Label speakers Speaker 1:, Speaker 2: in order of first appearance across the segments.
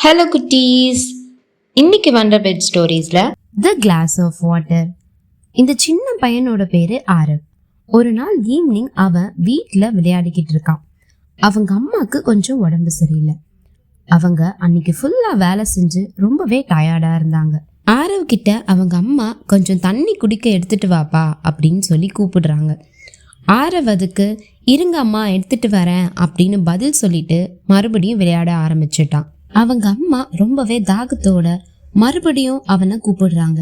Speaker 1: Hello குட்டீஸ், இன்னைக்கு வந்த பெட் ஸ்டோரிஸ்ல
Speaker 2: த கிளாஸ் ஆஃப் வாட்டர். இந்த சின்ன பையனோட பேரு ஆரவ். ஒரு நாள் ஈவினிங் அவன் வீட்டில் விளையாடிக்கிட்டு இருக்கான். அவங்க அம்மாவுக்கு கொஞ்சம் உடம்பு சரியில்லை. அவங்க அன்னைக்கு ஃபுல்லா வேலை செஞ்சு ரொம்பவே டயர்டா இருந்தாங்க. ஆரவ் கிட்ட அவங்க அம்மா கொஞ்சம் தண்ணி குடிக்க எடுத்துட்டு வாப்பா அப்படின்னு சொல்லி கூப்பிடுறாங்க. ஆரவ் அதுக்கு இருங்க அம்மா எடுத்துட்டு வரேன் அப்படின்னு பதில் சொல்லிட்டு மறுபடியும் விளையாட ஆரம்பிச்சிட்டான். அவங்க அம்மா ரொம்பவே தாகத்தோட மறுபடியும் அவனை கூப்பிடுறாங்க.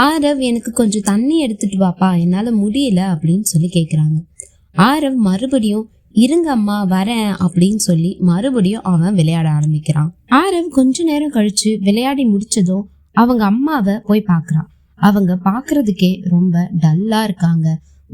Speaker 2: ஆரவ் எனக்கு கொஞ்சம் தண்ணி எடுத்துட்டு வாப்பா, என்னால முடியல அப்படின்னு சொல்லி கேக்குறாங்க. ஆரவ் மறுபடியும் இருங்க அம்மா வரேன் அப்படின்னு சொல்லி மறுபடியும் அவன் விளையாட ஆரம்பிக்கிறான். ஆரவ் கொஞ்ச நேரம் கழிச்சு விளையாடி முடிச்சதும் அவங்க அம்மாவை போய் பாக்குறான். அவங்க பாக்குறதுக்கே ரொம்ப டல்லா இருக்காங்க.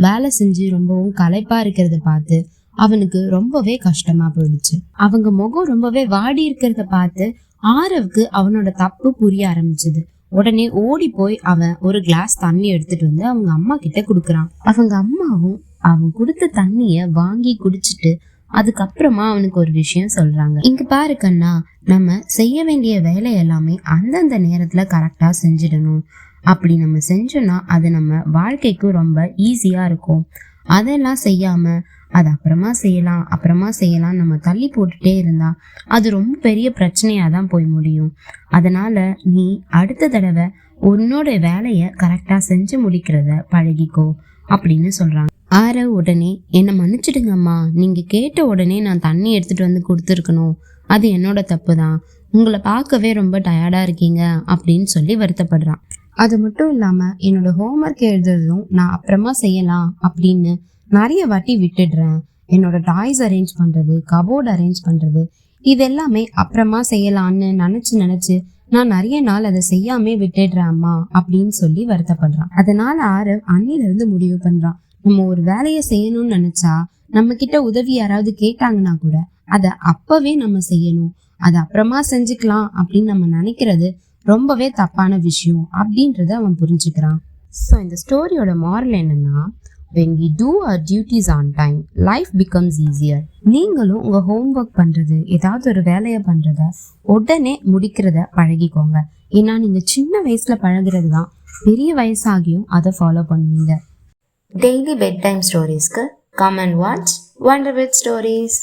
Speaker 2: வேலை செஞ்சு ரொம்பவும் களைப்பா இருக்கிறத பார்த்து அவனுக்கு ரொம்பவே கஷ்டமா போயிடுச்சு. அவங்க முகம் ரொம்பவே வாடி இருக்கிறத பார்த்து ஆரவுக்கு அவனோட தப்பு புரிய ஆரம்பிச்சது. உடனே ஓடி போய் அவன் ஒரு கிளாஸ் தண்ணி எடுத்துட்டு வந்து அவங்க அம்மா கிட்ட குடுக்கறான். அவங்க அம்மாவும் அவன் கொடுத்த தண்ணிய வாங்கி குடிச்சிட்டு அதுக்கப்புறமா அவனுக்கு ஒரு விஷயம் சொல்றாங்க. இங்க பாரு கண்ணா, நம்ம செய்ய வேண்டிய வேலை எல்லாமே அந்தந்த நேரத்துல கரெக்டா செஞ்சிடணும். அப்படி நம்ம செஞ்சோம்னா அது நம்ம வாழ்க்கைக்கு ரொம்ப ஈஸியா இருக்கும். அதெல்லாம் செய்யாம அது அப்புறமா செய்யலாம் நம்ம தள்ளி போட்டுட்டே இருந்தா அது ரொம்ப பெரிய பிரச்சனையா தான் போய் முடியும். அதனால நீ அடுத்த தடவை உன்னோட வேலைய கரெக்டா செஞ்சு முடிக்கிறத பழகிக்கோ அப்படின்னு சொல்றாங்க. ஆரவ் உடனே என்னை மன்னிச்சிடுங்கம்மா, நீங்க கேட்ட உடனே நான் தண்ணி எடுத்துட்டு வந்து கொடுத்துருக்கணும், அது என்னோட தப்பு தான், உங்களை பார்க்கவே ரொம்ப டயர்டா இருக்கீங்க அப்படின்னு சொல்லி வருத்தப்படுறான். அது மட்டும் இல்லாம என்னோட ஹோம்ஒர்க் எழுதுறதும் நான் அப்புறமா செய்யலாம் அப்படின்னு நிறைய வாட்டி விட்டுடுறேன். என்னோட டாய்ஸ் அரேஞ்ச் பண்றது, கபோர்ட் அரேஞ்ச் பண்றது, இது எல்லாமே அப்புறமா செய்யலான்னு நினைச்சு நான் நிறைய நாள் அதை செய்யாமே விட்டுடுறேன் அம்மா அப்படின்னு சொல்லி வருத்தப்படுறான். அதனால ஆரவ் அன்னில இருந்து முடிவு பண்றான், நம்ம ஒரு வேலையை செய்யணும்னு நினைச்சா நம்ம கிட்ட உதவி யாராவது கேட்டாங்கன்னா கூட அதை அப்பவே நம்ம செய்யணும். அதை அப்புறமா செஞ்சுக்கலாம் அப்படின்னு நம்ம நினைக்கிறது ரொம்பவே தப்பான விஷயம் அப்படின்றத அவன் புரிஞ்சுக்கிறான். ஸோ இந்த ஸ்டோரியோட மாரல் என்னன்னா, when we do our duties on time, life becomes easier. நீங்களும் உங்க ஹோம்ஒர்க் பண்றது, ஏதாவது ஒரு வேலையை பண்றத உடனே முடிக்கிறத பழகிக்கோங்க. ஏன்னா நீங்க சின்ன வயசுல பழகிறது தான் பெரிய வயசாகியும் அதை ஃபாலோ பண்ணுவீங்க.
Speaker 1: டெய்லி பெட் டைம் ஸ்டோரிஸ்க்கு come and watch wonder bed stories.